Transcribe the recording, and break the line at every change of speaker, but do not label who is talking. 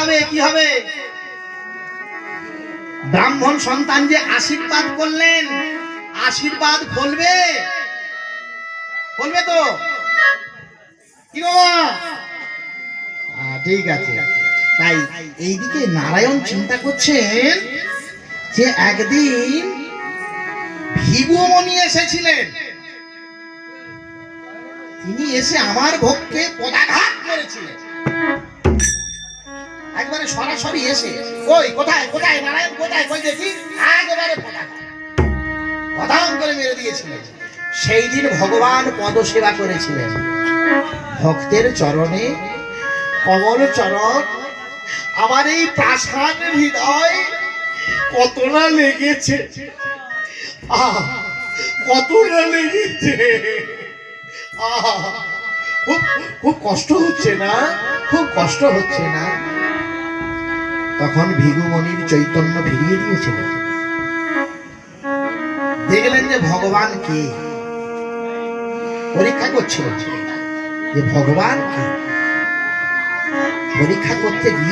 হবে কি হবে? ব্রাহ্মণ সন্তান যে আশীর্বাদ করলেন, আশীর্বাদ ফলবে, ফলবে তো কি বাবা? ঠিক আছে। তাই এইদিকে নারায়ণ চিন্তা করছেন যে একদিন ভিগুমণি এসেছিলেন, তিনি এসে আমার ভোগকে পদাঘাত করেছিলেন। একবারে সরাসরি এসে, ওই কোথায় কোথায় নারায়ণ কোথায়, কই দেখি, একেবারে পদাঘাত করে মেরে দিয়েছিলেন। সেই দিন ভগবান পদ সেবা করেছিলেন, ভক্তের চরণে কমল চরণ, আমার এই প্রাসাদ হৃদয় কত না লেগেছে, কত না লেগেছে, খুব কষ্ট হচ্ছে না, খুব কষ্ট হচ্ছে না। তখন ভিগুমণির চৈতন্য ফিরিয়ে দিয়েছিলেন, দেখলেন যে ভগবান কে, পরীক্ষা করছিলেন যে ভগবান কে। পরীক্ষা করতে গিয়ে